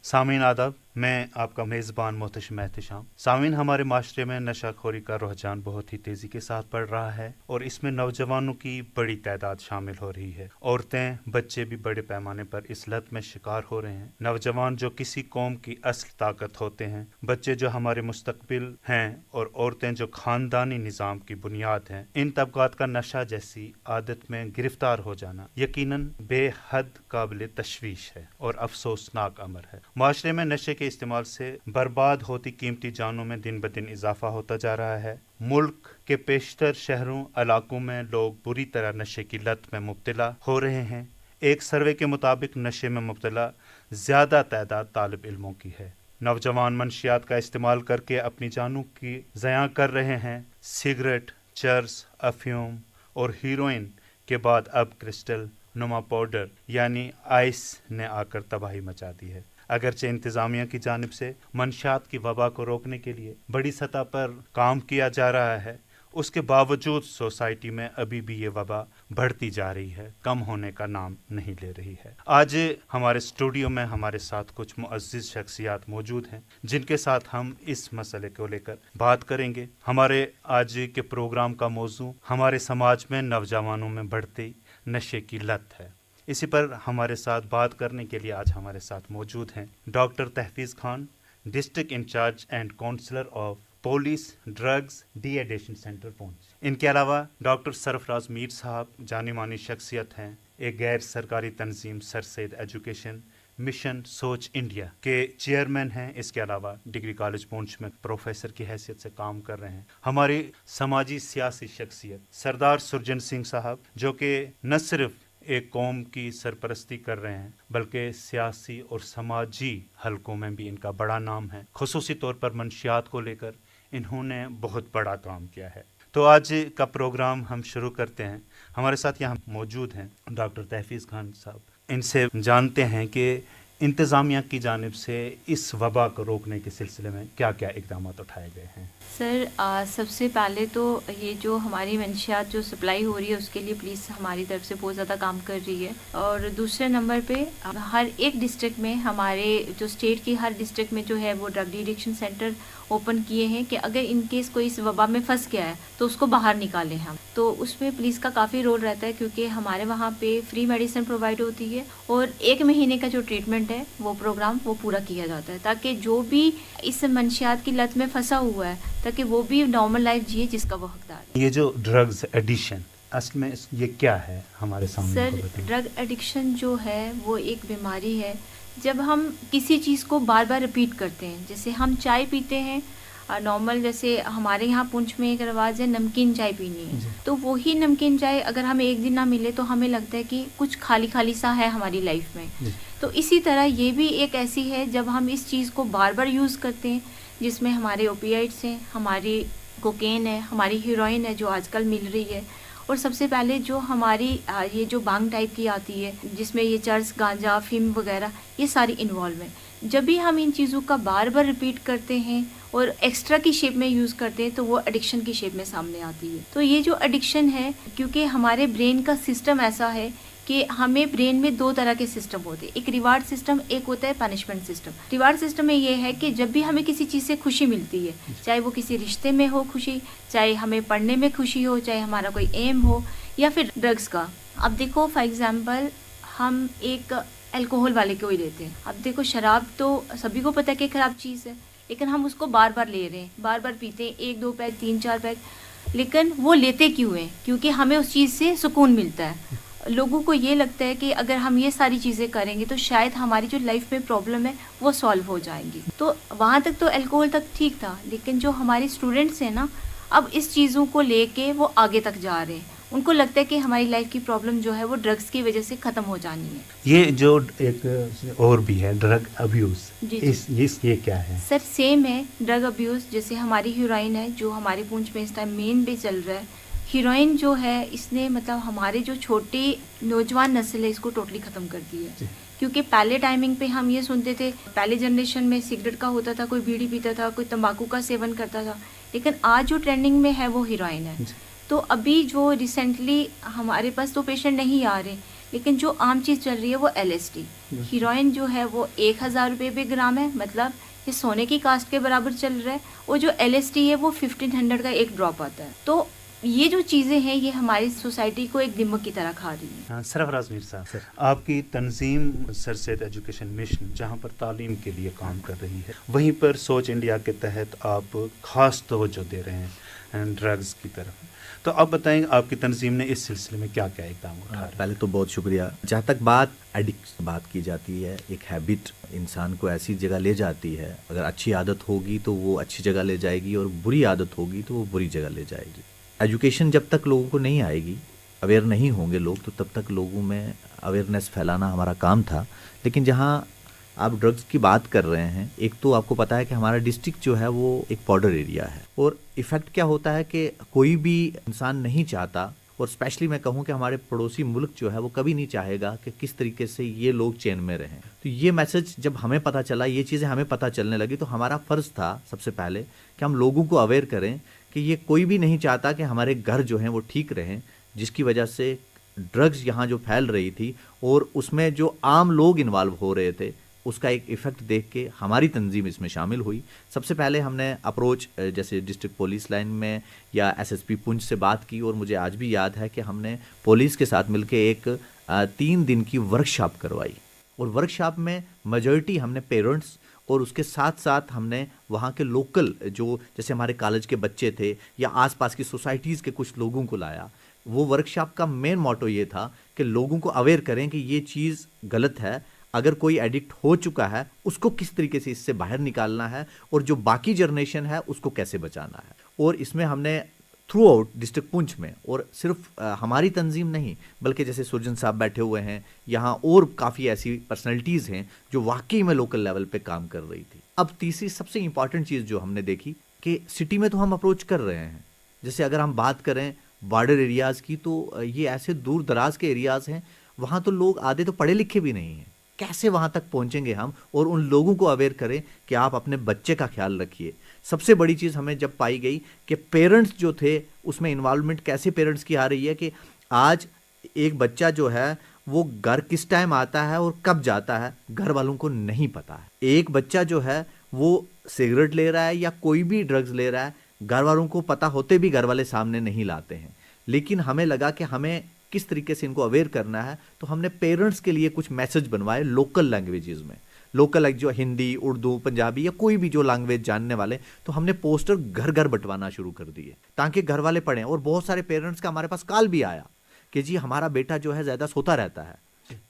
सामीन आदाब, मैं आपका मेज़बान मोहतशिम एहतशाम। सामीन, हमारे माशरे में नशाखोरी का रुझान बहुत ही तेज़ी के साथ बढ़ रहा है और इसमें नौजवानों की बड़ी तादाद शामिल हो रही है। औरतें, बच्चे भी बड़े पैमाने पर इस लत में शिकार हो रहे हैं। नौजवान जो किसी कौम की असल ताकत होते हैं, बच्चे जो हमारे मुस्तकबिल हैं और औरतें जो खानदानी निज़ाम की बुनियाद हैं, इन तबकात का नशा जैसी आदत में गिरफ्तार हो जाना यकीनन बेहद काबिल तशवीश है और अफसोसनाक अमर है। माशरे में नशे के इस्तेमाल से बर्बाद होती कीमती जानों में दिन ब दिन इजाफा होता जा रहा है। मुल्क के पेशतर शहरों इलाकों में लोग बुरी तरह नशे की लत में मुब्तला हो रहे हैं। एक सर्वे के मुताबिक नशे में मुब्तला ज़्यादा तादाद तालिब इल्मों की है। नौजवान मंशियात का इस्तेमाल करके अपनी जानों की ज़यां कर रहे हैं। सिगरेट, चर्स, अफ्यूम और हीरोइन के बाद अब क्रिस्टल नुमा पाउडर यानी आइस ने आकर तबाही मचा दी है। अगरचे इंतज़ामिया की जानिब से मंशियात की वबा को रोकने के लिए बड़ी सतह पर काम किया जा रहा है, उसके बावजूद सोसाइटी में अभी भी ये वबा बढ़ती जा रही है, कम होने का नाम नहीं ले रही है। आज हमारे स्टूडियो में हमारे साथ कुछ मुअज़्ज़िज़ शख्सियात मौजूद हैं जिनके साथ हम इस मसले को लेकर बात करेंगे। हमारे आज के प्रोग्राम का मौजू हमारे समाज में नौजवानों में बढ़ती नशे की लत है। इसी पर हमारे साथ बात करने के लिए आज हमारे साथ मौजूद हैं doctor Tahfeez Khan, district incharge and counsellor of police drugs de addiction centre Poonch. इनके अलावा डॉक्टर सरफराज मीर साहब जानी मानी शख्सियत हैं, एक गैर सरकारी तंजीम सर सैयद एजुकेशन मिशन सोच इंडिया के चेयरमैन हैं। इसके अलावा डिग्री कॉलेज पुंछ में प्रोफेसर की हैसियत से काम कर रहे हैं। हमारी समाजी सियासी शख्सियत सरदार सुरजन सिंह साहब, जो कि न सिर्फ एक कौम की सरपरस्ती कर रहे हैं बल्कि सियासी और समाजी हलकों में भी इनका बड़ा नाम है। खुसूसी तौर पर मंशियात को लेकर इन्होंने बहुत बड़ा काम किया है। तो आज का प्रोग्राम हम शुरू करते हैं। हमारे साथ यहाँ मौजूद हैं डॉक्टर तहफीज़ खान साहब। इनसे जानते हैं कि इंतज़ामिया की जानिब से इस वबा को रोकने के सिलसिले में क्या क्या इक़दाम उठाए गए हैं। सर, सबसे पहले तो ये जो हमारी मंशियात जो सप्लाई हो रही है उसके लिए पुलिस हमारी तरफ से बहुत ज़्यादा काम कर रही है। और दूसरे नंबर पे हर एक डिस्ट्रिक्ट में, हमारे जो स्टेट की हर डिस्ट्रिक्ट में जो है वो ड्रग एडिक्शन सेंटर ओपन किए हैं कि अगर इन केस कोई इस वबा में फंस गया है तो उसको बाहर निकालें हम। तो उसमें पुलिस का काफ़ी रोल रहता है क्योंकि हमारे वहाँ पे फ्री मेडिसिन प्रोवाइड होती है और 1 महीने का जो ट्रीटमेंट है वो प्रोग्राम वो पूरा किया जाता है ताकि जो भी इस मंशियात की लत में फंसा हुआ है ताकि वो भी नॉर्मल लाइफ जिए जिसका वो हकदार है। ये जो ड्रग्स एडिक्शन असल में ये क्या है हमारे सामने? सर, ड्रग एडिक्शन जो है वो एक बीमारी है। जब हम किसी चीज़ को बार बार रिपीट करते हैं, जैसे हम चाय पीते हैं नॉर्मल, जैसे हमारे यहाँ पुंछ में एक रिवाज है नमकीन चाय पीनी है, तो वही नमकीन चाय अगर हमें एक दिन ना मिले तो हमें लगता है कि कुछ खाली खाली सा है हमारी लाइफ में। तो इसी तरह ये भी एक ऐसी है जब हम इस चीज़ को बार बार यूज़ करते हैं, जिसमें हमारे ओपियाइड्स हैं, हमारी कोकेन है, हमारी हीरोइन है जो आजकल मिल रही है, और सबसे पहले जो हमारी ये जो बांग टाइप की आती है जिसमें ये चर्स, गांजा, फिल्म वगैरह ये सारी इन्वॉल्व है। जब भी हम इन चीज़ों का बार बार रिपीट करते हैं और एक्स्ट्रा की शेप में यूज़ करते हैं तो वो एडिक्शन की शेप में सामने आती है। तो ये जो एडिक्शन है, क्योंकि हमारे ब्रेन का सिस्टम ऐसा है कि हमें ब्रेन में 2 तरह के सिस्टम होते हैं, एक रिवार्ड सिस्टम, एक होता है पनिशमेंट सिस्टम। रिवार्ड सिस्टम में ये है कि जब भी हमें किसी चीज़ से खुशी मिलती है, चाहे वो किसी रिश्ते में हो खुशी, चाहे हमें पढ़ने में खुशी हो, चाहे हमारा कोई एम हो, या फिर ड्रग्स का। अब देखो फॉर एग्जाम्पल हम एक अल्कोहल वाले को ही लेते हैं। अब देखो शराब तो सभी को पता है कि ख़राब चीज़ है, लेकिन हम उसको बार बार ले रहे हैं, बार बार पीते हैं, 1-2 पैक, 3-4 पैक, लेकिन वो लेते क्यों हैं? क्योंकि हमें उस चीज़ से सुकून मिलता है। लोगों को ये लगता है कि अगर हम ये सारी चीज़ें करेंगे तो शायद हमारी जो लाइफ में प्रॉब्लम है वो सॉल्व हो जाएंगी। तो वहाँ तक तो अल्कोहल तक ठीक था, लेकिन जो हमारे स्टूडेंट्स हैं ना, अब इस चीज़ों को लेके वो आगे तक जा रहे हैं। उनको लगता है कि हमारी लाइफ की प्रॉब्लम जो है वो ड्रग्स की वजह से ख़त्म हो जानी है। ये जो एक और भी है ड्रग अब्यूज़, ये क्या है? सर सेम है ड्रग अब्यूज़। जैसे हमारी हीरोइन है जो हमारे पुंछ में इस टाइम मेन पे चल रहा है। हीरोइन जो है इसने मतलब हमारे जो छोटे नौजवान नस्ल है इसको टोटली ख़त्म कर दी है। क्योंकि पहले टाइमिंग पे हम ये सुनते थे, पहले जनरेशन में सिगरेट का होता था, कोई बीड़ी पीता था, कोई तंबाकू का सेवन करता था, लेकिन आज जो ट्रेंडिंग में है वो हीरोइन है। तो अभी जो रिसेंटली हमारे पास तो पेशेंट नहीं आ रहे, लेकिन जो आम चीज़ चल रही है वो LSD। हीरोइन जो है वो 1,000 रुपये पे ग्राम है, मतलब ये सोने की कास्ट के बराबर चल रहा है। और जो LSD है वो 1500 का एक ड्रॉप आता है। तो ये जो चीज़ें हैं ये हमारी सोसाइटी को एक दिमक की तरह खा रही हैं। हाँ, सरफराज मीर साहब, आपकी तंजीम सर सैयद एजुकेशन मिशन जहाँ पर तालीम के लिए काम कर रही है, वहीं पर सोच इंडिया के तहत आप खास तवज्जो दे रहे हैं ड्रग्स की तरफ। तो आप बताएं आपकी तंजीम ने इस सिलसिले में क्या क्या इकदाम उठाए? पहले तो बहुत शुक्रिया। जहाँ तक बात की जाती है, एक हैबिट इंसान को ऐसी जगह ले जाती है, अगर अच्छी आदत होगी तो वो अच्छी जगह ले जाएगी और बुरी आदत होगी तो वो बुरी जगह ले जाएगी। एजुकेशन जब तक लोगों को नहीं आएगी, अवेयर नहीं होंगे लोग, तो तब तक लोगों में अवेयरनेस फैलाना हमारा काम था। लेकिन जहाँ आप ड्रग्स की बात कर रहे हैं, एक तो आपको पता है कि हमारा डिस्ट्रिक्ट जो है वो एक बॉर्डर एरिया है, और इफ़ेक्ट क्या होता है कि कोई भी इंसान नहीं चाहता, और स्पेशली मैं कहूँ कि हमारे पड़ोसी मुल्क जो है वो कभी नहीं चाहेगा कि किस तरीके से ये लोग चैन में रहें। तो ये मैसेज जब हमें पता चला, ये चीज़ें हमें पता चलने लगी, तो हमारा फ़र्ज़ था सबसे पहले कि हम लोगों को अवेयर करें कि ये कोई भी नहीं चाहता कि हमारे घर जो हैं वो ठीक रहें, जिसकी वजह से ड्रग्स यहाँ जो फैल रही थी और उसमें जो आम लोग इन्वॉल्व हो रहे थे, उसका एक इफ़ेक्ट देख के हमारी तंजीम इसमें शामिल हुई। सबसे पहले हमने अप्रोच जैसे डिस्ट्रिक्ट पुलिस लाइन में या SSP पुंछ से बात की, और मुझे आज भी याद है कि हमने पुलिस के साथ मिलकर एक 3 दिन की वर्कशॉप करवाई, और वर्कशॉप में मेजॉरिटी हमने पेरेंट्स और उसके साथ साथ हमने वहाँ के लोकल जो जैसे हमारे कॉलेज के बच्चे थे या आसपास की सोसाइटीज़ के कुछ लोगों को लाया। वो वर्कशॉप का मेन मोटो ये था कि लोगों को अवेयर करें कि ये चीज़ गलत है, अगर कोई एडिक्ट हो चुका है उसको किस तरीके से इससे बाहर निकालना है, और जो बाकी जनरेशन है उसको कैसे बचाना है। और इसमें हमने थ्रू आउट डिस्ट्रिक्ट पुंछ में, और सिर्फ हमारी तंजीम नहीं बल्कि जैसे सुरजन साहब बैठे हुए हैं यहाँ, और काफ़ी ऐसी पर्सनैलिटीज़ हैं जो वाकई में लोकल लेवल पे काम कर रही थी। अब तीसरी सबसे इंपॉर्टेंट चीज़ जो हमने देखी कि सिटी में तो हम अप्रोच कर रहे हैं, जैसे अगर हम बात करें बॉर्डर एरियाज़ की, तो ये ऐसे दूर दराज के एरियाज़ हैं, वहाँ तो लोग आधे तो पढ़े लिखे भी नहीं हैं। कैसे वहाँ तक पहुँचेंगे हम और उन लोगों को अवेयर करें कि आप अपने बच्चे का ख्याल रखिए। सबसे बड़ी चीज़ हमें जब पाई गई कि पेरेंट्स जो थे उसमें इन्वॉल्वमेंट कैसे पेरेंट्स की आ रही है, कि आज एक बच्चा जो है वो घर किस टाइम आता है और कब जाता है घर वालों को नहीं पता है। एक बच्चा जो है वो सिगरेट ले रहा है या कोई भी ड्रग्स ले रहा है, घर वालों को पता होते भी घर वाले सामने नहीं लाते हैं। लेकिन हमें लगा कि हमें किस तरीके से इनको अवेयर करना है, तो हमने पेरेंट्स के लिए कुछ मैसेज बनवाए लोकल लैंग्वेजेस में, लोकल जो हिंदी, उर्दू, पंजाबी या कोई भी जो लैंग्वेज जानने वाले, तो हमने पोस्टर घर घर बंटवाना शुरू कर दिए ताकि घर वाले पढ़ें। और बहुत सारे पेरेंट्स का हमारे पास कॉल भी आया कि जी हमारा बेटा जो है ज़्यादा सोता रहता है।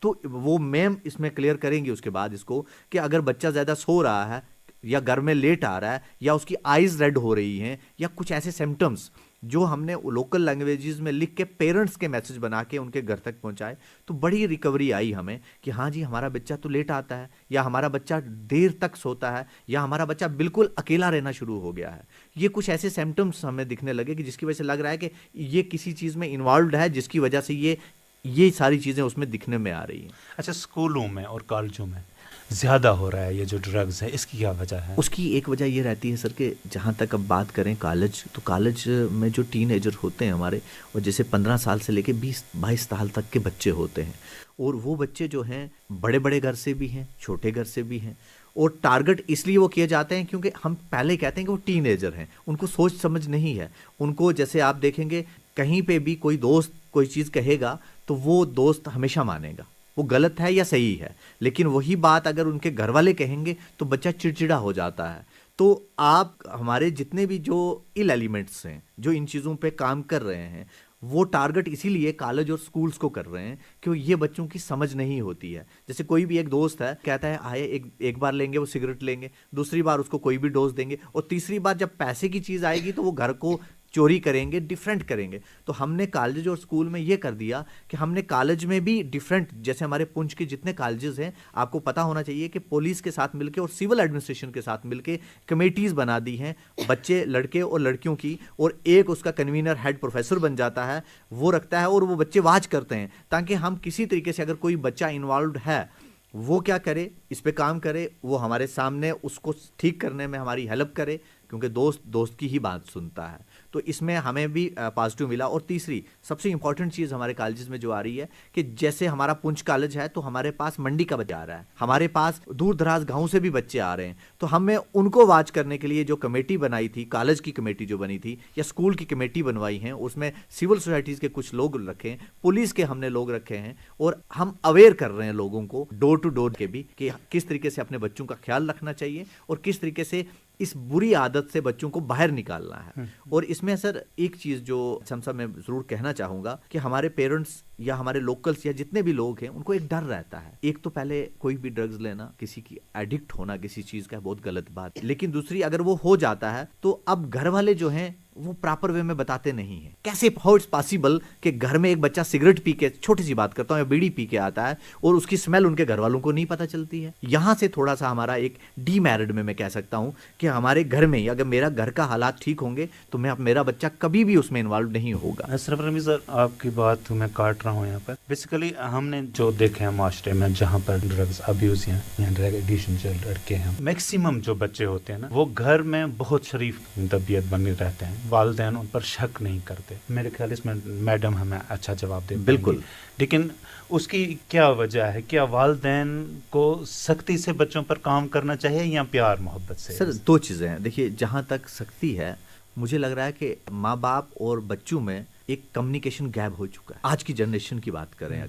तो वो मैम इसमें क्लियर करेंगी उसके बाद इसको कि अगर बच्चा ज़्यादा सो रहा है या घर में लेट आ रहा है या उसकी आइज़ रेड हो रही हैं या कुछ ऐसे सिम्टम्स जो हमने लोकल लैंग्वेजेस में लिख के पेरेंट्स के मैसेज बना के उनके घर तक पहुंचाए, तो बड़ी रिकवरी आई हमें कि हाँ जी हमारा बच्चा तो लेट आता है, या हमारा बच्चा देर तक सोता है, या हमारा बच्चा बिल्कुल अकेला रहना शुरू हो गया है। ये कुछ ऐसे सिम्टम्स हमें दिखने लगे कि जिसकी वजह से लग रहा है कि ये किसी चीज़ में इन्वॉल्व है, जिसकी वजह से ये सारी चीज़ें उसमें दिखने में आ रही हैं। अच्छा, स्कूलों में और कॉलेजों में ज़्यादा हो रहा है ये जो ड्रग्स है, इसकी क्या वजह है? उसकी एक वजह ये रहती है सर कि जहाँ तक अब बात करें कॉलेज, तो कॉलेज में जो टीनेजर होते हैं हमारे, और जैसे 15 साल से लेके 20-22 साल तक के बच्चे होते हैं, और वो बच्चे जो हैं बड़े बड़े घर से भी हैं, छोटे घर से भी हैं, और टारगेट इसलिए वो किए जाते हैं क्योंकि हम पहले कहते हैं कि वो टीनेजर हैं, उनको सोच समझ नहीं है। उनको जैसे आप देखेंगे कहीं पे भी कोई दोस्त कोई चीज़ कहेगा तो वो दोस्त हमेशा मानेगा, वो गलत है या सही है, लेकिन वही बात अगर उनके घर वाले कहेंगे तो बच्चा चिड़चिड़ा हो जाता है। तो आप हमारे जितने भी जो इल एलिमेंट्स हैं जो इन चीज़ों पे काम कर रहे हैं, वो टारगेट इसीलिए कॉलेज और स्कूल्स को कर रहे हैं कि ये बच्चों की समझ नहीं होती है। जैसे कोई भी एक दोस्त है कहता है आए एक बार लेंगे वो सिगरेट लेंगे, दूसरी बार उसको कोई भी डोज देंगे, और तीसरी बार जब पैसे की चीज़ आएगी तो वो घर को चोरी करेंगे, डिफरेंट करेंगे। तो हमने कॉलेज और स्कूल में ये कर दिया कि हमने कॉलेज में भी डिफरेंट, जैसे हमारे पुंछ के जितने कॉलेजेस हैं आपको पता होना चाहिए कि पुलिस के साथ मिलके और सिविल एडमिनिस्ट्रेशन के साथ मिलके कमेटीज़ बना दी हैं बच्चे लड़के और लड़कियों की, और एक उसका कन्वीनर हेड प्रोफेसर बन जाता है, वो रखता है और वो बच्चे वाच करते हैं, ताकि हम किसी तरीके से अगर कोई बच्चा इन्वॉल्व है वो क्या करे, इस पे काम करे, वो हमारे सामने उसको ठीक करने में हमारी हेल्प करे, क्योंकि दोस्त दोस्त की ही बात सुनता है। तो इसमें हमें भी पॉजिटिव मिला। और तीसरी सबसे इंपॉर्टेंट चीज़ हमारे कॉलेजेस में जो आ रही है कि जैसे हमारा पुंछ कॉलेज है तो हमारे पास मंडी का बच्चा आ रहा है, हमारे पास दूर दराज गाँव से भी बच्चे आ रहे हैं, तो हमें उनको वाच करने के लिए जो कमेटी बनाई थी, कॉलेज की कमेटी जो बनी थी या स्कूल की कमेटी बनवाई है, उसमें सिविल सोसाइटीज़ के कुछ लोग रखे हैं, पुलिस के हमने लोग रखे हैं, और हम अवेयर कर रहे हैं लोगों को डोर टू डोर के भी कि किस तरीके से अपने बच्चों का ख्याल रखना चाहिए और किस तरीके से इस बुरी आदत से बच्चों को बाहर निकालना है। और इसमें सर एक चीज़ जो समसा मैं ज़रूर कहना चाहूँगा कि हमारे पेरेंट्स या हमारे लोकल्स या जितने भी लोग हैं उनको एक डर रहता है। एक तो पहले कोई भी ड्रग्स लेना, किसी की एडिक्ट होना किसी चीज़ का बहुत गलत बात है, लेकिन दूसरी अगर वो हो जाता है तो अब घर वाले जो हैं वो प्रॉपर वे में बताते नहीं है। कैसे हाउ इट्स पॉसिबल कि घर में एक बच्चा सिगरेट पी के, छोटी सी बात करता हूँ, या बीड़ी पी के आता है और उसकी स्मेल उनके घर वालों को नहीं पता चलती है। यहाँ से थोड़ा सा हमारा एक डीमेरिट में मैं कह सकता हूँ कि हमारे घर में अगर मेरा घर का हालात ठीक होंगे तो मेरा बच्चा कभी भी उसमें इन्वॉल्व नहीं होगा। अशरफ रमीज़ सर, आपकी बात मैं काट रहा हूँ यहाँ पर। बेसिकली हमने जो देखे हैं माशरे में जहाँ पर ड्रग्स अब्यूज या ड्रग एडिक्शन जो लड़के हैं, मैक्सिमम जो बच्चे होते हैं ना वो घर में बहुत शरीफ तबीयत बने रहते हैं, वालिदैन उन पर शक नहीं करते। मेरे ख्याल इसमें मैडम हमें अच्छा जवाब दे बिल्कुल, लेकिन उसकी क्या वजह है? क्या वालिदैन को सख्ती से बच्चों पर काम करना चाहिए या प्यार मोहब्बत से? सर दो चीज़ें हैं। देखिए, जहाँ तक सख्ती है, मुझे लग रहा है कि माँ बाप और बच्चों में एक कम्युनिकेशन गैप हो चुका है। आज की जनरेशन की बात करें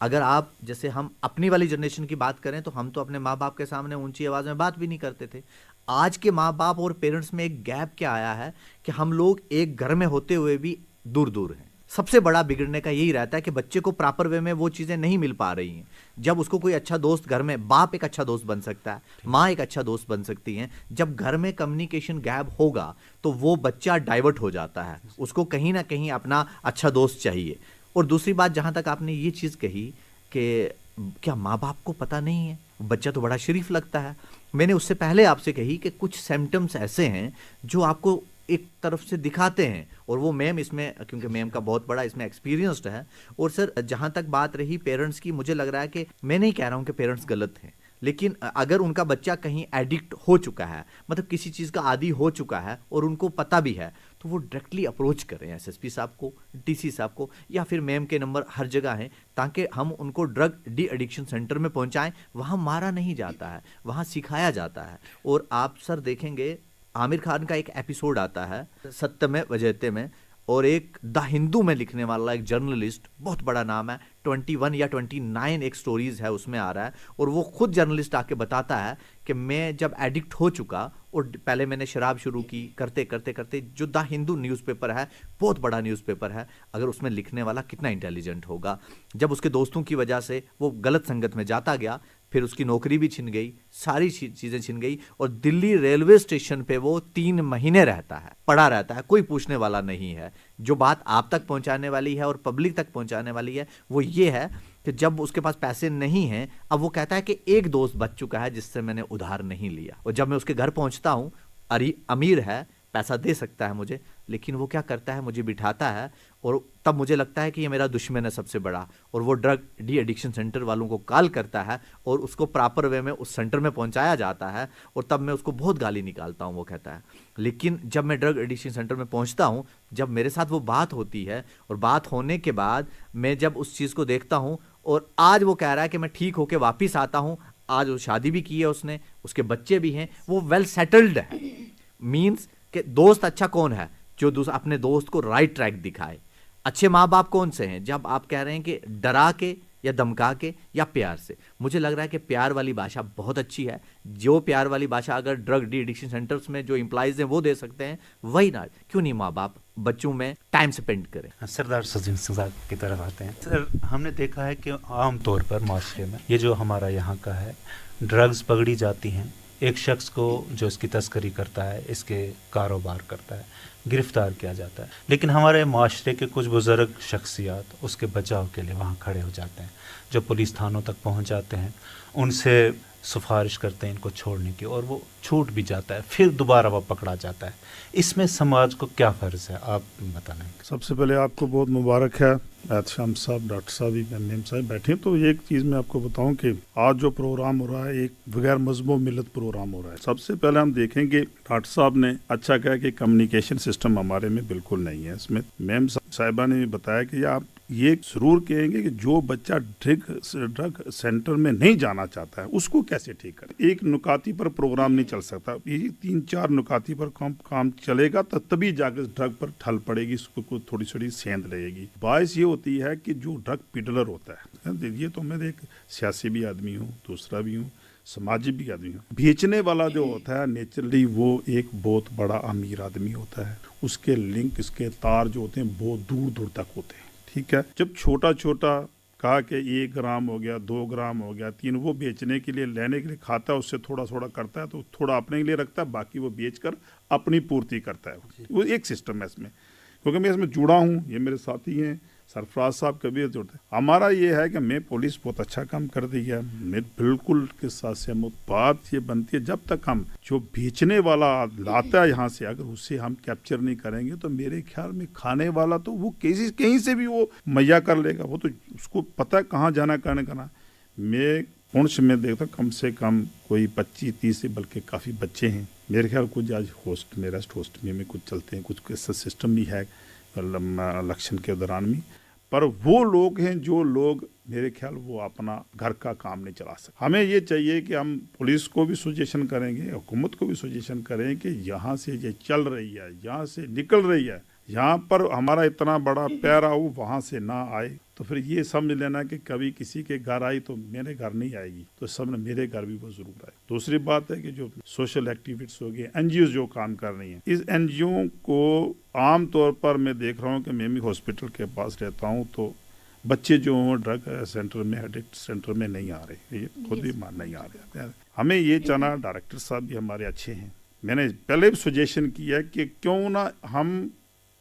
अगर आप जैसे हम अपनी वाली जनरेशन की बात करें तो हम तो अपने माँ बाप के सामने ऊंची आवाज़ में बात भी नहीं करते थे। आज के माँ बाप और पेरेंट्स में एक गैप क्या आया है कि हम लोग एक घर में होते हुए भी दूर दूर हैं। सबसे बड़ा बिगड़ने का यही रहता है कि बच्चे को प्रॉपर वे में वो चीज़ें नहीं मिल पा रही हैं। जब उसको कोई अच्छा दोस्त घर में, बाप एक अच्छा दोस्त बन सकता है, माँ एक अच्छा दोस्त बन सकती हैं, जब घर में कम्युनिकेशन गैप होगा तो वो बच्चा डाइवर्ट हो जाता है, उसको कहीं ना कहीं अपना अच्छा दोस्त चाहिए। और दूसरी बात, जहाँ तक आपने ये चीज़ कही कि क्या माँ बाप को पता नहीं है, बच्चा तो बड़ा शरीफ लगता है, मैंने उससे पहले आपसे कही कि कुछ सिम्टम्स ऐसे हैं जो आपको एक तरफ से दिखाते हैं, और वो मैम इसमें, क्योंकि मैम का बहुत बड़ा इसमें एक्सपीरियंस्ड है। और सर जहाँ तक बात रही पेरेंट्स की, मुझे लग रहा है कि मैं नहीं कह रहा हूँ कि पेरेंट्स गलत हैं, लेकिन अगर उनका बच्चा कहीं एडिक्ट हो चुका है, मतलब किसी चीज़ का आदी हो चुका है और उनको पता भी है, तो वो डायरेक्टली अप्रोच करें एसएसपी साहब को, डीसी साहब को, या फिर मैम के नंबर हर जगह हैं, ताकि हम उनको ड्रग डी एडिक्शन सेंटर में पहुंचाएं। वहाँ मारा नहीं जाता है, वहाँ सिखाया जाता है। और आप सर देखेंगे आमिर खान का एक एपिसोड आता है सत्य में वजहते में, और एक द हिंदू में लिखने वाला एक जर्नलिस्ट, बहुत बड़ा नाम है, 21 या 29 एक स्टोरीज है उसमें आ रहा है, और वो खुद जर्नलिस्ट आके बताता है कि मैं जब एडिक्ट हो चुका और पहले मैंने शराब शुरू की, करते करते करते जो द हिंदू न्यूज़पेपर है, बहुत बड़ा न्यूज़पेपर है, अगर उसमें लिखने वाला कितना इंटेलिजेंट होगा, जब उसके दोस्तों की वजह से वो गलत संगत में जाता गया, फिर उसकी नौकरी भी छिन गई, सारी चीज़ें छिन गई, और दिल्ली रेलवे स्टेशन पे वो 3 महीने रहता है, पड़ा रहता है, कोई पूछने वाला नहीं है। जो बात आप तक पहुंचाने वाली है और पब्लिक तक पहुंचाने वाली है वो ये है कि जब उसके पास पैसे नहीं हैं, अब वो कहता है कि एक दोस्त बच चुका है जिससे मैंने उधार नहीं लिया, और जब मैं उसके घर पहुंचता हूँ, अमीर है, पैसा दे सकता है मुझे, लेकिन वो क्या करता है, मुझे बिठाता है, और तब मुझे लगता है कि ये मेरा दुश्मन है सबसे बड़ा, और वो ड्रग डी एडिक्शन सेंटर वालों को कॉल करता है और उसको प्रॉपर वे में उस सेंटर में पहुंचाया जाता है, और तब मैं उसको बहुत गाली निकालता हूं, वो कहता है। लेकिन जब मैं ड्रग एडिक्शन सेंटर में पहुंचता हूं, जब मेरे साथ वो बात होती है, और बात होने के बाद मैं जब उस चीज़ को देखता हूं, और आज वो कह रहा है कि मैं ठीक होकर वापिस आता हूं, आज वो शादी भी की है उसने, उसके बच्चे भी हैं, वो वेल सेटल्ड है। मीन्स कि दोस्त अच्छा कौन है, जो अपने दोस्त को राइट ट्रैक दिखाए। अच्छे माँ बाप कौन से हैं, जब आप कह रहे हैं कि डरा के या धमका के या प्यार से। मुझे लग रहा है कि प्यार वाली भाषा बहुत अच्छी है, जो प्यार वाली भाषा अगर ड्रग डी एडिक्शन सेंटर्स में जो एम्प्लॉइज हैं वो दे सकते हैं, वही ना, क्यों नहीं माँ बाप बच्चों में टाइम स्पेंड करें। सरदार सजीन सिंह साहब की तरफ आते हैं। सर, हमने देखा है कि आम तौर पर माशरे में ये जो हमारा यहाँ का है, ड्रग्स पकड़ी जाती हैं, एक शख्स को जो इसकी तस्करी करता है, इसके कारोबार करता है, गिरफ्तार किया जाता है, लेकिन हमारे माशरे के कुछ बुजुर्ग शख्सियात उसके बचाव के लिए वहाँ खड़े हो जाते हैं, जो पुलिस थानों तक पहुँच जाते हैं, उनसे सिफारिश करते हैं इनको छोड़ने की और वो छूट भी जाता है, फिर दोबारा वो पकड़ा जाता है। इसमें समाज को क्या फ़र्ज है, आप बताना। सबसे पहले आपको बहुत मुबारक है, एहतशाम साहब, डॉक्टर साहब, मेम साहब बैठे। तो एक चीज़ मैं आपको बताऊं कि आज जो प्रोग्राम हो रहा है एक बगैर मजहब मिलत प्रोग्राम हो रहा है। सबसे पहले हम देखेंगे डॉक्टर साहब ने अच्छा कहा कि कम्युनिकेशन सिस्टम हमारे में बिल्कुल नहीं है। इसमें मेम साहिबा ने भी बताया कि आप ये जरूर कहेंगे कि जो बच्चा ड्रग सेंटर में नहीं जाना चाहता है उसको कैसे ठीक करें। एक नुकाती पर प्रोग्राम नहीं चल सकता, ये 3-4 नुकाती पर काम चलेगा तो तभी जाकर ड्रग पर ठल पड़ेगी, उसको थोड़ी थोड़ी सेंध लगेगी। बाइस ये होती है कि जो ड्रग पिडलर होता है, ये तो मैं एक सियासी भी आदमी हूँ, दूसरा भी हूँ, समाजी भी आदमी हूँ। बेचने वाला जो होता है नेचुरली वो एक बहुत बड़ा अमीर आदमी होता है, उसके लिंक, इसके तार जो होते हैं बहुत दूर दूर तक होते हैं। ठीक है, जब छोटा छोटा कहा कि 1 ग्राम हो गया, 2 ग्राम हो गया, 3, वो बेचने के लिए, लेने के लिए खाता है, उससे थोड़ा थोड़ा करता है, तो थोड़ा अपने लिए रखता है, बाकी वो बेचकर अपनी पूर्ति करता है। वो एक सिस्टम है इसमें, क्योंकि मैं इसमें जुड़ा हूँ, ये मेरे साथी हैं सरफराज साहब कबीर जुड़ते हैं। हमारा ये है कि मैं पुलिस बहुत अच्छा काम कर दी है, मैं बिल्कुल के साथ सहमत। बात ये बनती है जब तक हम जो बेचने वाला लाता है यहाँ से अगर उसे हम कैप्चर नहीं करेंगे तो मेरे ख्याल में खाने वाला तो वो कहीं से भी वो मुहैया कर लेगा, वो तो उसको पता है कहाँ जाना करना। मैं पुंछ में देखता कम से कम कोई 25-30 से बल्कि काफ़ी बच्चे हैं मेरे ख्याल। कुछ आज होस्ट में, रेस्ट होस्ट में कुछ चलते हैं, कुछ ऐसा सिस्टम भी है इलेक्शन के दौरान में, पर वो लोग हैं जो लोग मेरे ख्याल वो अपना घर का काम नहीं चला सकते। हमें ये चाहिए कि हम पुलिस को भी सजेशन करेंगे, हुकूमत को भी सजेशन करें कि यहाँ से ये चल रही है, यहाँ से निकल रही है, यहाँ पर हमारा इतना बड़ा पैरा हो वहाँ से ना आए, तो फिर ये समझ लेना कि कभी किसी के घर आई तो मेरे घर नहीं आएगी, तो सब ने मेरे घर भी वो जरूर आए। दूसरी बात है कि जो सोशल एक्टिविटीज हो गई, एनजीओ जो काम कर रही हैं, इस एनजीओ को आम तौर पर मैं देख रहा हूँ कि मैं भी हॉस्पिटल के पास रहता हूँ तो बच्चे जो हों ड्रग सेंटर में, एडिक्ट सेंटर में नहीं आ रहे, ये खुद भी मान नहीं आ रहे। हमें ये चाहना, डायरेक्टर साहब भी हमारे अच्छे हैं, मैंने पहले भी सजेशन किया कि क्यों ना हम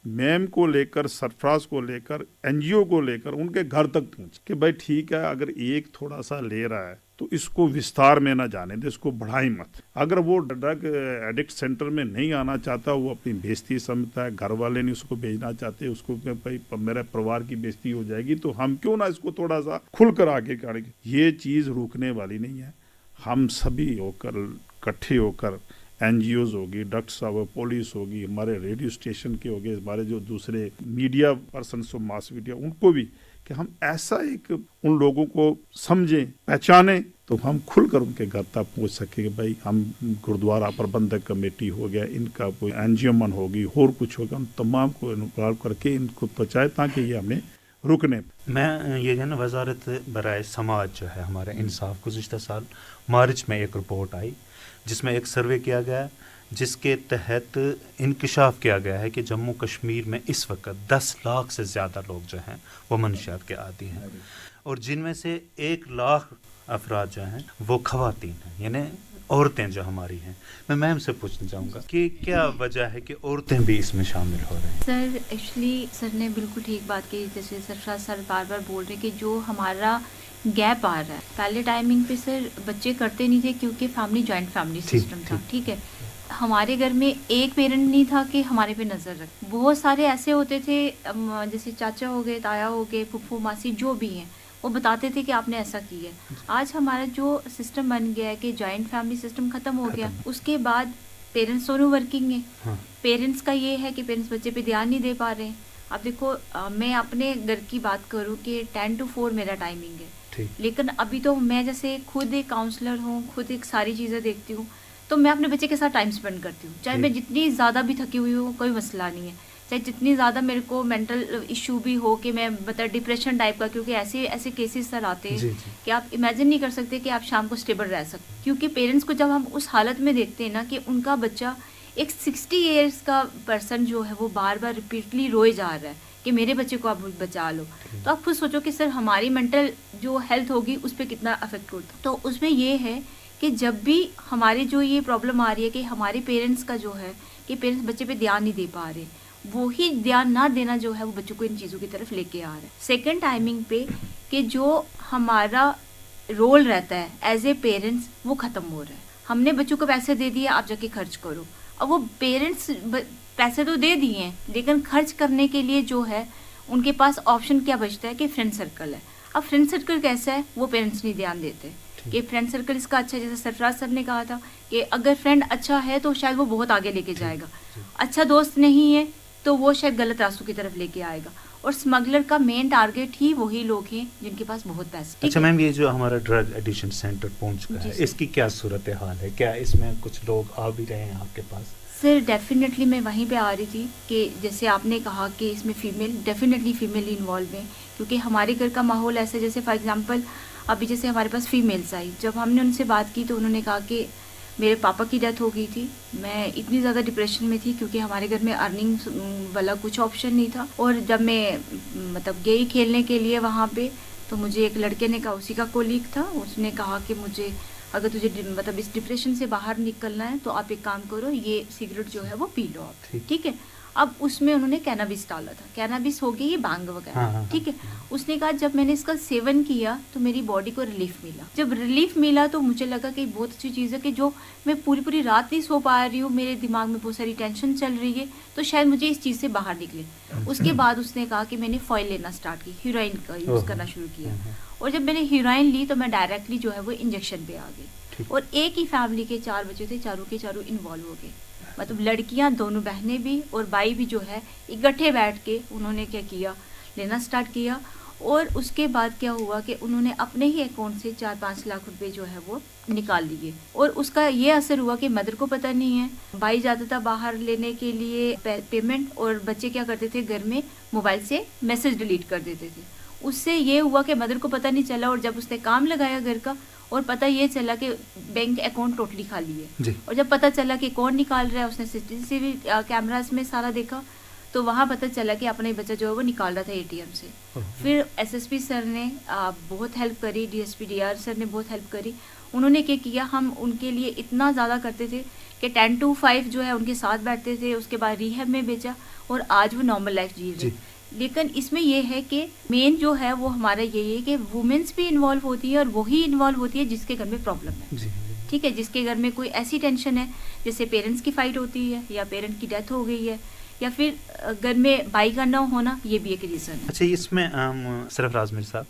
मैम को लेकर, सरफराज को लेकर, एनजीओ को लेकर उनके घर तक पहुंच कि भाई ठीक है, अगर एक थोड़ा सा ले रहा है तो इसको विस्तार में ना जाने दे, इसको बढ़ाई मत। अगर वो ड्रग एडिक्ट सेंटर में नहीं आना चाहता, वो अपनी बेइज्जती समझता है, घर वाले नहीं उसको भेजना चाहते, उसको भाई मेरे परिवार की बेइज्जती हो जाएगी, तो हम क्यों ना इसको थोड़ा सा खुलकर आगे करेंगे। ये चीज़ रुकने वाली नहीं है। हम सभी होकर, इकट्ठे होकर, एनजीओज होगी, डॉक्टर साहब, पुलिस होगी, हमारे रेडियो स्टेशन के होंगे, हमारे जो दूसरे मीडिया पर्सन, मास मीडिया, उनको भी कि हम ऐसा एक उन लोगों को समझें, पहचानें, तो हम खुलकर उनके घर तक पहुँच सके कि भाई हम गुरुद्वारा प्रबंधक कमेटी हो गया, इनका कोई एनजीओमन होगी, और कुछ होगा, उन तमाम को इन्वॉल्व करके इनको पहुँचाए ताकि ये हमें रुकने। मैं ये है ना, वजारत बराए समाज जो है हमारा इंसाफ, गुज़िश्ता साल मार्च में एक रिपोर्ट आई जिसमें एक सर्वे किया गया, जिसके तहत इंकशाफ किया गया है कि जम्मू कश्मीर में इस वक्त 10 लाख से ज़्यादा लोग जो हैं वो मनशियात के आदी हैं, और जिनमें से 1 लाख अफराद जो हैं वो ख़वातीन हैं, यानी औरतें जो हमारी हैं। मैं मैम से पूछना चाहूँगा कि क्या वजह है कि औरतें भी इसमें शामिल हो रहे हैं। सर एक्चुअली सर ने बिल्कुल ठीक बात की, जैसे सरफराज सर बार बार बोल रहे कि जो हमारा गैप आ रहा है, पहले टाइमिंग पे सर बच्चे करते नहीं थे क्योंकि फैमिली जॉइंट फैमिली सिस्टम था। ठीक है, हमारे घर में एक पेरेंट नहीं था कि हमारे पे नज़र रखे, बहुत सारे ऐसे होते थे, जैसे चाचा हो गए, ताया हो गए, फुफ्फू मासी जो भी हैं, वो बताते थे कि आपने ऐसा किया। आज हमारा जो सिस्टम बन गया है कि जॉइंट फैमिली सिस्टम ख़त्म हो गया, उसके बाद पेरेंट्स दोनों वर्किंग है। हाँ। पेरेंट्स का ये है कि पेरेंट्स बच्चे पे ध्यान नहीं दे पा रहे हैं। अब देखो मैं अपने घर की बात करूँ कि 10 to 4 मेरा टाइमिंग है, लेकिन अभी तो मैं जैसे खुद एक काउंसलर हूँ, खुद एक सारी चीज़ें देखती हूँ, तो मैं अपने बच्चे के साथ टाइम स्पेंड करती हूँ, चाहे मैं जितनी ज़्यादा भी थकी हुई हूँ, कोई मसला नहीं है, चाहे जितनी ज़्यादा मेरे को मेंटल इशू भी हो कि मैं मतलब डिप्रेशन टाइप का, क्योंकि ऐसे ऐसे केसेस सर आते हैं कि आप इमेजिन नहीं कर सकते कि आप शाम को स्टेबल रह सकते। क्योंकि पेरेंट्स को जब हम उस हालत में देखते हैं ना कि उनका बच्चा एक 60 ईयर्स का पर्सन जो है वो बार बार रिपीटली रोए जा रहा है कि मेरे बच्चे को आप बचा लो, तो आप खुद सोचो कि सर हमारी मेंटल जो हेल्थ होगी उस पर कितना अफेक्ट होता। तो उसमें ये है कि जब भी हमारी जो ये प्रॉब्लम आ रही है कि हमारे पेरेंट्स का जो है कि पेरेंट्स बच्चे पे ध्यान नहीं दे पा रहे, वो ही ध्यान ना देना जो है वो बच्चों को इन चीज़ों की तरफ लेके आ रहा है। सेकंड टाइमिंग पे कि जो हमारा रोल रहता है एज ए पेरेंट्स वो ख़त्म हो रहा है। हमने बच्चों को पैसे दे दिए, आप जाके खर्च करो। अब वो पेरेंट्स पैसे तो दे दिए हैं, लेकिन खर्च करने के लिए जो है उनके पास ऑप्शन क्या बचता है कि फ्रेंड सर्कल है। अब फ्रेंड सर्कल कैसा है वो पेरेंट्स नहीं ध्यान देते कि फ्रेंड सर्कल इसका अच्छा, जैसे सरफराज सर ने कहा था कि अगर फ्रेंड अच्छा है तो शायद वो बहुत आगे लेके जाएगा, अच्छा दोस्त नहीं है तो वो शायद गलत रास्तों की तरफ लेके आएगा। और स्मगलर का मेन टारगेट ही वही लोग हैं जिनके पास बहुत पैसे। अच्छा मैम, ये जो हमारा ड्रग एडिक्शन सेंटर पुंछ का है, इसकी क्या सूरत हाल है? क्या इसमें कुछ लोग आ भी रहे हैं आपके पास? सर डेफिनेटली मैं वहीं पे आ रही थी कि जैसे आपने कहा कि इसमें डेफिनेटली फीमेल इन्वॉल्व हैं, क्योंकि हमारे घर का माहौल ऐसा, जैसे फॉर एग्जांपल अभी जैसे हमारे पास फीमेल्स आई, जब हमने उनसे बात की तो उन्होंने कहा कि मेरे पापा की डेथ हो गई थी, मैं इतनी ज़्यादा डिप्रेशन में थी क्योंकि हमारे घर में अर्निंग वाला कुछ ऑप्शन नहीं था। और जब मैं मतलब गई खेलने के लिए वहाँ पे, तो मुझे एक लड़के ने कहा, उसी का कोलीग था, उसने कहा कि मुझे अगर तुझे मतलब इस डिप्रेशन से बाहर निकलना है तो आप एक काम करो, ये सिगरेट जो है वो पी लो आप, ठीक है। अब उसमें उन्होंने कैनाबिस डाला था, कैनाबिस हो गई ये बांग वगैरह, ठीक है। उसने कहा जब मैंने इसका सेवन किया तो मेरी बॉडी को रिलीफ मिला। जब रिलीफ मिला तो मुझे लगा कि बहुत अच्छी चीज़ है कि जो मैं पूरी रात नहीं सो पा रही हूँ, मेरे दिमाग में बहुत सारी टेंशन चल रही है, तो शायद मुझे इस चीज़ से बाहर निकले। उसके बाद उसने कहा कि मैंने फॉइल लेना स्टार्ट की, हीरोइन का यूज़ करना शुरू किया। और जब मैंने हीरोइन ली तो मैं डायरेक्टली जो है वो इंजेक्शन पे आ गई। और एक ही फैमिली के 4 बच्चे थे, चारों के चारों इन्वॉल्व हो गए, मतलब लड़कियां दोनों बहनें भी और भाई भी जो है इकट्ठे बैठ के उन्होंने क्या किया, लेना स्टार्ट किया। और उसके बाद क्या हुआ कि उन्होंने अपने ही अकाउंट से 4-5 लाख रुपए जो है वो निकाल लिए। और उसका ये असर हुआ कि मदर को पता नहीं है, भाई जाता था बाहर लेने के लिए पेमेंट, और बच्चे क्या करते थे घर में मोबाइल से मैसेज डिलीट कर देते थे। उससे ये हुआ कि मदर को पता नहीं चला, और जब उसने काम लगाया घर का और पता ये चला कि बैंक अकाउंट टोटली खाली है, और जब पता चला कि कौन निकाल रहा है, उसने सीसीटीवी कैमरास में सारा देखा तो वहाँ पता चला कि अपना ही बच्चा जो है वो निकाल रहा था एटीएम से। फिर एसएसपी सर ने बहुत हेल्प करी, डीएसपी डीआर सर ने बहुत हेल्प करी। उन्होंने क्या किया, हम उनके लिए इतना ज़्यादा करते थे कि 10 to 5 जो है उनके साथ बैठते थे, उसके बाद रिहैब में भेजा और आज वो नॉर्मल लाइफ जी रहे। लेकिन इसमें यह है कि मेन जो है वो हमारा यही है कि वुमेन्स भी इन्वॉल्व होती है, और वही इन्वॉल्व होती है जिसके घर में प्रॉब्लम है, ठीक है, जिसके घर में कोई ऐसी टेंशन है, जैसे पेरेंट्स की फाइट होती है या पेरेंट की डेथ हो गई है, या फिर घर में भाई का ना होना, ये भी एक रीज़न है। अच्छा, इसमें सरफराज मिर साहब,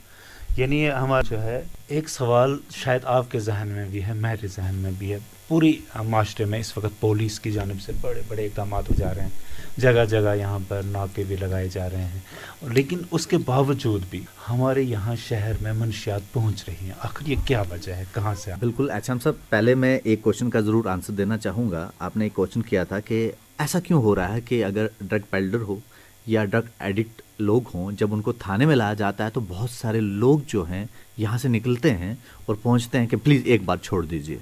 यानी हमारा जो है एक सवाल शायद आपके जहन में भी है, मेरे जहन में भी है, पूरी माशरे में इस वक्त पुलिस की जानिब से बड़े बड़े इक़दाम हो जा रहे हैं, जगह जगह यहाँ पर नाके भी लगाए जा रहे हैं, लेकिन उसके बावजूद भी हमारे यहाँ शहर में मनशियात पहुँच रही हैं। आखिर ये क्या वजह है, कहाँ से? बिल्कुल एचएम साहब, पहले मैं एक क्वेश्चन का ज़रूर आंसर देना चाहूँगा। आपने एक क्वेश्चन किया था कि ऐसा क्यों हो रहा है कि अगर ड्रग पेडलर हो या ड्रग एडिक्ट लोग हों, जब उनको थाने में लाया जाता है तो बहुत सारे लोग जो हैं यहाँ से निकलते हैं और पहुँचते हैं कि प्लीज़ एक बार छोड़ दीजिए।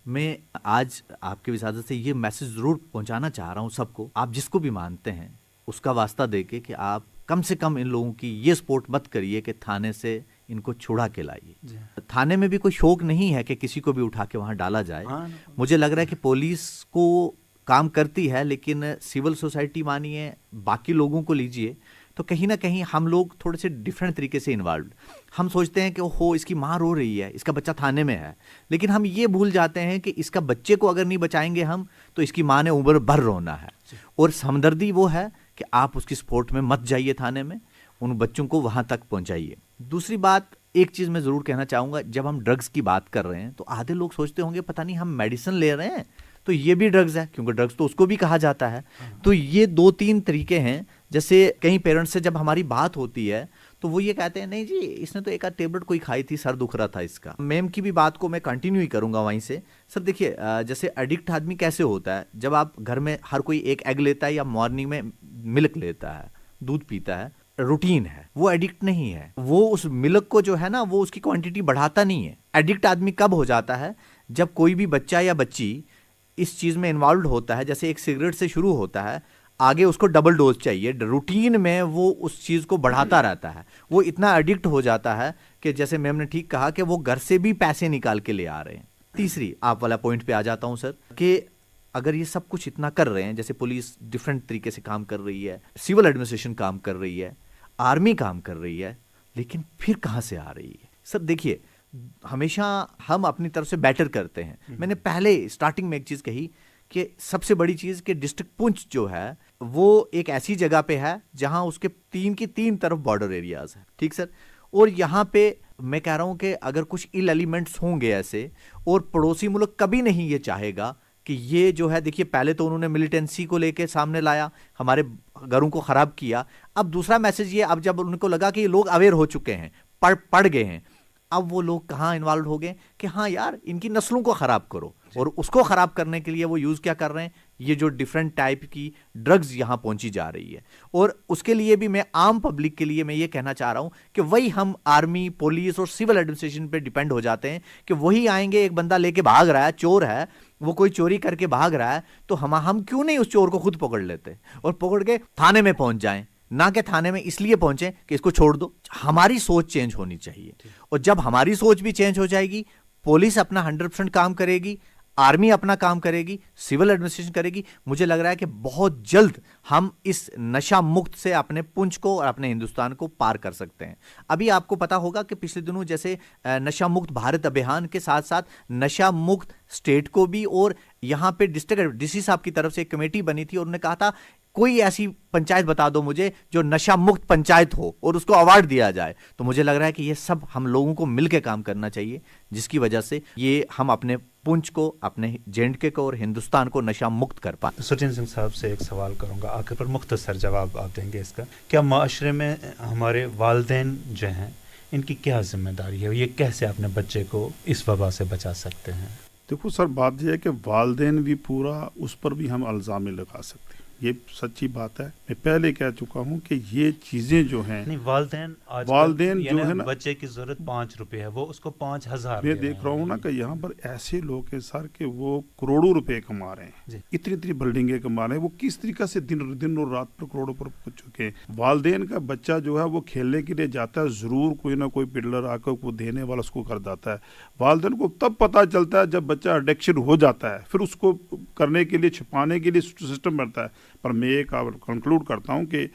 मैं आज आपके विसादत से ये मैसेज ज़रूर पहुँचाना चाह रहा हूँ सबको, आप जिसको भी मानते हैं उसका वास्ता दे के कि आप कम से कम इन लोगों की ये सपोर्ट मत करिए कि थाने से इनको छुड़ा के लाइए। थाने में भी कोई शौक नहीं है कि किसी को भी उठा के वहाँ डाला जाए। मुझे लग रहा है कि पुलिस को काम करती है, लेकिन सिविल सोसाइटी मानिए, बाकी लोगों को लीजिए, तो कहीं ना कहीं हम लोग थोड़े से डिफरेंट तरीके से इन्वॉल्व। हम सोचते हैं कि हो इसकी माँ रो रही है, इसका बच्चा थाने में है, लेकिन हम ये भूल जाते हैं कि इसका बच्चे को अगर नहीं बचाएंगे हम तो इसकी माँ ने उम्र भर रोना है। और हमदर्दी वो है कि आप उसकी सपोर्ट में मत जाइए थाने में, उन बच्चों को वहाँ तक पहुँचाइए। दूसरी बात, एक चीज़ मैं ज़रूर कहना चाहूँगा, जब हम ड्रग्स की बात कर रहे हैं तो आधे लोग सोचते होंगे पता नहीं हम मेडिसिन ले रहे हैं तो ये भी ड्रग्स है, क्योंकि ड्रग्स तो उसको भी कहा जाता है। तो ये 2-3 तरीके हैं। जैसे कई पेरेंट्स से जब हमारी बात होती है तो वो ये कहते हैं नहीं जी इसने तो एक आध टेबलेट कोई खाई थी, सर दुख रहा था इसका। मैम की भी बात को मैं कंटिन्यू ही करूंगा वहीं से। सर देखिए, जैसे एडिक्ट आदमी कैसे होता है, जब आप घर में हर कोई एक एग लेता है या मॉर्निंग में मिल्क लेता है, दूध पीता है, रूटीन है, वो एडिक्ट नहीं है। वो उस मिल्क को जो है ना वो उसकी क्वांटिटी बढ़ाता नहीं है। एडिक्ट आदमी कब हो जाता है, जब कोई भी बच्चा या बच्ची इस चीज़ में इन्वॉल्व होता है, जैसे एक सिगरेट से शुरू होता है, आगे उसको डबल डोज चाहिए, रूटीन में वो उस चीज़ को बढ़ाता रहता है, वो इतना एडिक्ट हो जाता है कि जैसे मैम ने ठीक कहा कि वो घर से भी पैसे निकाल के ले आ रहे हैं। तीसरी आप वाला पॉइंट पे आ जाता हूं सर, कि अगर ये सब कुछ इतना कर रहे हैं, जैसे पुलिस डिफरेंट तरीके से काम कर रही है, सिविल एडमिनिस्ट्रेशन काम कर रही है, आर्मी काम कर रही है, लेकिन फिर कहाँ से आ रही है? सर देखिए, हमेशा हम अपनी तरफ से बेटर करते हैं। मैंने पहले स्टार्टिंग में एक चीज़ कही कि सबसे बड़ी चीज़ कि डिस्ट्रिक्ट पुंछ जो है वो एक ऐसी जगह पे है जहां उसके 3 की 3 तरफ बॉर्डर एरियाज है, ठीक सर। और यहाँ पे मैं कह रहा हूँ कि अगर कुछ इल एलिमेंट्स होंगे ऐसे, और पड़ोसी मुल्क कभी नहीं ये चाहेगा कि ये जो है, देखिए पहले तो उन्होंने मिलिटेंसी को लेके सामने लाया, हमारे घरों को ख़राब किया। अब दूसरा मैसेज ये, अब जब उनको लगा कि ये लोग अवेयर हो चुके हैं, पढ़ गए हैं, अब वो लोग कहाँ इन्वॉल्व हो गए कि हाँ यार इनकी नस्लों को ख़राब करो, और उसको ख़राब करने के लिए वो यूज़ क्या कर रहे हैं, ये जो डिफरेंट टाइप की ड्रग्स यहाँ पहुंची जा रही है। और उसके लिए भी मैं आम पब्लिक के लिए मैं ये कहना चाह रहा हूँ कि वही हम आर्मी, पुलिस और सिविल एडमिनिस्ट्रेशन पे डिपेंड हो जाते हैं कि वही आएंगे, एक बंदा लेके भाग रहा है, चोर है, वो कोई चोरी करके भाग रहा है, तो हम क्यों नहीं उस चोर को खुद पकड़ लेते और पकड़ के थाने में पहुंच जाएं, ना कि थाने में इसलिए पहुंचे कि इसको छोड़ दो। हमारी सोच चेंज होनी चाहिए, और जब हमारी सोच भी चेंज हो जाएगी, पुलिस अपना 100% काम करेगी, आर्मी अपना काम करेगी, सिविल एडमिनिस्ट्रेशन करेगी, मुझे लग रहा है कि बहुत जल्द हम इस नशा मुक्त से अपने पुंछ को और अपने हिंदुस्तान को पार कर सकते हैं। अभी आपको पता होगा कि पिछले दिनों जैसे नशा मुक्त भारत अभियान के साथ साथ नशा मुक्त स्टेट को भी, और यहाँ पे डिस्ट्रिक्ट डीसी साहब की तरफ से एक कमेटी बनी थी और उन्होंने कहा था कोई ऐसी पंचायत बता दो मुझे जो नशा मुक्त पंचायत हो और उसको अवार्ड दिया जाए। तो मुझे लग रहा है कि ये सब हम लोगों को मिलकर काम करना चाहिए, जिसकी वजह से ये हम अपने पुंछ को, अपने जे.एंड.के को और हिंदुस्तान को नशा मुक्त कर पाए। सचिन सिंह साहब से एक सवाल करूंगा, आखिर पर मुख्तसर जवाब आप देंगे इसका। क्या माशरे में हमारे वालिदैन जो हैं इनकी क्या जिम्मेदारी है, ये कैसे अपने बच्चे को इस वबा से बचा सकते हैं? देखो सर, बात यह है कि वालिदैन भी पूरा उस पर भी हम इल्ज़ाम लगा सकते हैं, ये सच्ची बात है। मैं पहले कह चुका हूँ कि ये चीजें जो हैं, नहीं वालिदैन जो है ना, बच्चे की जरूरत 5 रुपए है, वो उसको 5,000 मैं देख रहा हूँ ना कि यहाँ पर ऐसे लोग हैं सर कि वो करोड़ों रुपए कमा रहे हैं, इतनी इतनी बिल्डिंगें कमा रहे हैं, वो किस तरीके से दिन और रात पर करोड़ों पर पहुंच चुके हैं। वालिदैन का बच्चा जो है वो खेलने के लिए जाता है, जरूर कोई ना कोई पिडलर आकर वो देने वाला उसको कर जाता है। वालिदैन को तब पता चलता है जब बच्चा एडिक्शन हो जाता है, फिर उसको करने के लिए, छिपाने के लिए सिस्टम बनता है। पर मैं एक कंक्लूड करता हूँ कि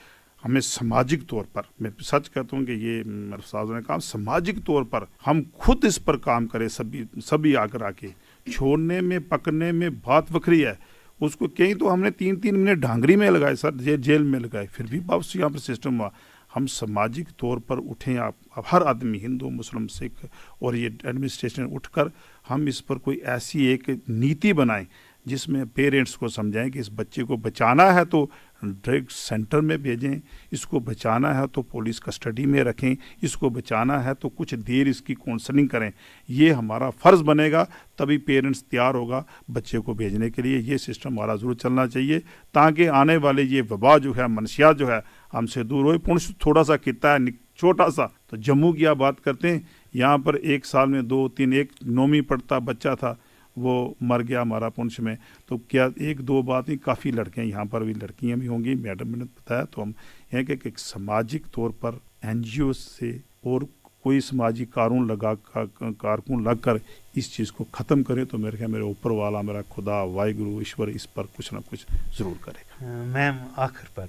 हमें सामाजिक तौर पर, मैं सच कहता हूँ कि ये मेरे साहब ने कहा, सामाजिक तौर पर हम खुद इस पर काम करें, सभी आकर आके। छोड़ने में, पकड़ने में बात वखरी है, उसको कहीं तो हमने 3-3 मिनट ढांगरी में लगाए सर, जेल में लगाए, फिर भी वापस यहाँ पर सिस्टम हुआ। हम सामाजिक तौर पर उठें, आप हर आदमी, हिंदू, मुस्लिम, सिख और ये एडमिनिस्ट्रेशन उठकर हम इस पर कोई ऐसी एक नीति बनाएं जिसमें पेरेंट्स को समझाएं कि इस बच्चे को बचाना है तो ड्रग सेंटर में भेजें, इसको बचाना है तो पुलिस कस्टडी में रखें, इसको बचाना है तो कुछ देर इसकी काउंसलिंग करें। ये हमारा फ़र्ज़ बनेगा, तभी पेरेंट्स तैयार होगा बच्चे को भेजने के लिए। ये सिस्टम हमारा ज़रूर चलना चाहिए ताकि आने वाले ये वबा जो है, मनशियात जो है, हमसे दूर हो। पुंछ थोड़ा सा किता है, छोटा सा, तो जम्मू की आप बात करते हैं, यहाँ पर 1 साल में 2-3, एक 9वीं पढ़ता बच्चा था वो मर गया हमारा पुंछ में। तो क्या 1-2 बात नहीं, काफ़ी लड़के हैं, यहाँ पर भी लड़कियाँ भी होंगी, मैडम ने बताया। तो हम यह कि एक सामाजिक तौर पर NGO से और कोई समाजिक कारकुन लग कर इस चीज़ को ख़त्म करे तो मेरे ख्याल मेरे ऊपर वाला, मेरा खुदा, वाहिगुरु, ईश्वर इस पर कुछ ना कुछ ज़रूर करेगा। मैम आखिर पर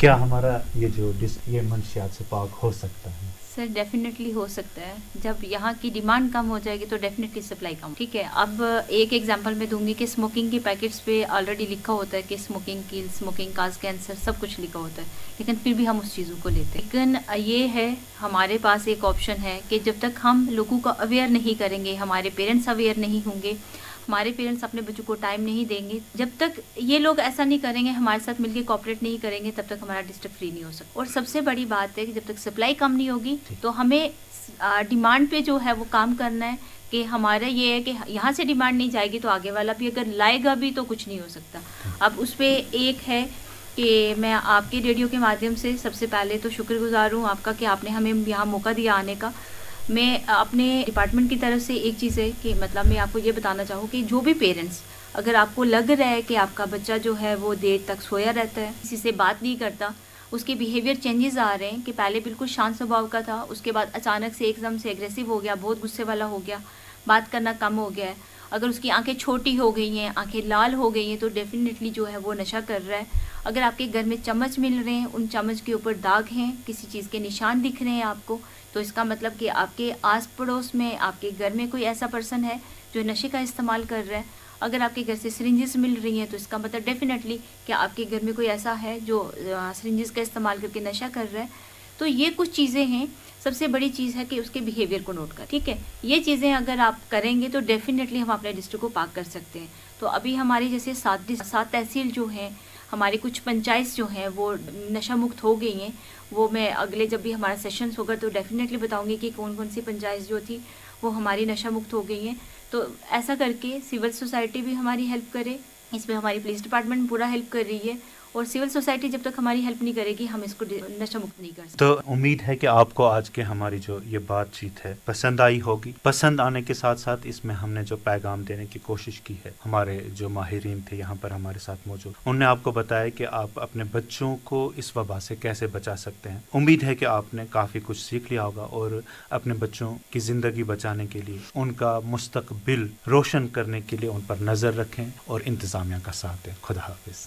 क्या हमारा ये मंशियात से पाक हो सकता है? सर डेफिनेटली हो सकता है। जब यहाँ की डिमांड कम हो जाएगी तो डेफिनेटली सप्लाई कम, ठीक है। अब एक एग्जांपल मैं दूंगी कि स्मोकिंग के पैकेट्स पे ऑलरेडी लिखा होता है कि स्मोकिंग किल, स्मोकिंग काज कैंसर, सब कुछ लिखा होता है, लेकिन फिर भी हम उस चीज़ों को लेते हैं। लेकिन ये है, हमारे पास एक ऑप्शन है कि जब तक हम लोगों को अवेयर नहीं करेंगे, हमारे पेरेंट्स अवेयर नहीं होंगे, हमारे पेरेंट्स अपने बच्चों को टाइम नहीं देंगे, जब तक ये लोग ऐसा नहीं करेंगे, हमारे साथ मिलकर कोऑपरेट नहीं करेंगे, तब तक हमारा डिस्ट्रिक्ट फ्री नहीं हो सकता। और सबसे बड़ी बात है कि जब तक सप्लाई कम नहीं होगी तो हमें डिमांड पे जो है वो काम करना है कि हमारा ये है कि यहाँ से डिमांड नहीं जाएगी तो आगे वाला भी अगर लाएगा भी तो कुछ नहीं हो सकता। अब उस पर एक है कि मैं आपके रेडियो के माध्यम से सबसे पहले तो शुक्रगुजार हूँ आपका कि आपने हमें यहाँ मौका दिया आने का। मैं अपने डिपार्टमेंट की तरफ से एक चीज़ है कि मतलब मैं आपको ये बताना चाहूँ कि जो भी पेरेंट्स, अगर आपको लग रहा है कि आपका बच्चा जो है वो देर तक सोया रहता है, किसी से बात नहीं करता, उसके बिहेवियर चेंजेस आ रहे हैं कि पहले बिल्कुल शांत स्वभाव का था, उसके बाद अचानक से एकदम से एग्रेसिव हो गया, बहुत गुस्से वाला हो गया, बात करना कम हो गया है, अगर उसकी आंखें छोटी हो गई हैं, आंखें लाल हो गई हैं, तो डेफिनेटली जो है वो नशा कर रहा है। अगर आपके घर में चम्मच मिल रहे हैं, उन चम्मच के ऊपर दाग हैं, किसी चीज़ के निशान दिख रहे हैं आपको, तो इसका मतलब कि आपके आस पड़ोस में, आपके घर में कोई ऐसा पर्सन है जो नशे का इस्तेमाल कर रहा है। अगर आपके घर से सिरिंजेस मिल रही हैं, तो इसका मतलब डेफिनेटली कि आपके घर में कोई ऐसा है जो सिरिंजेस का इस्तेमाल करके नशा कर रहा है। तो ये कुछ चीज़ें हैं। सबसे बड़ी चीज़ है कि उसके बिहेवियर को नोट कर, ठीक है। ये चीज़ें अगर आप करेंगे तो डेफिनेटली हम अपने डिस्ट्रिक्ट को पाक कर सकते हैं। तो अभी हमारी जैसे 7 तहसील जो हैं, हमारी कुछ पंचायत जो हैं वो नशा मुक्त हो गई हैं। वो मैं अगले जब भी हमारा सेशंस होगा तो डेफिनेटली बताऊंगी कि कौन कौन सी पंचायत जो थी वो हमारी नशा मुक्त हो गई हैं। तो ऐसा करके सिविल सोसाइटी भी हमारी हेल्प करे, इसमें हमारी पुलिस डिपार्टमेंट पूरा हेल्प कर रही है, और सिविल सोसाइटी जब तक हमारी हेल्प नहीं करेगी हम इसको नशा मुक्त नहीं कर सकते। तो उम्मीद है कि आपको आज के हमारी जो ये बातचीत है पसंद आई होगी। पसंद आने के साथ साथ इसमें हमने जो पैगाम देने की कोशिश की है, हमारे जो माहिरीन थे यहाँ पर हमारे साथ मौजूद, उन्होंने आपको बताया कि आप अपने बच्चों को इस वबा से कैसे बचा सकते हैं। उम्मीद है कि आपने काफ़ी कुछ सीख लिया होगा और अपने बच्चों की ज़िंदगी बचाने के लिए, उनका मुस्तकबिल रोशन करने के लिए उन पर नज़र रखें और इंतज़ामिया का साथ दें। खुदा हाफिज़।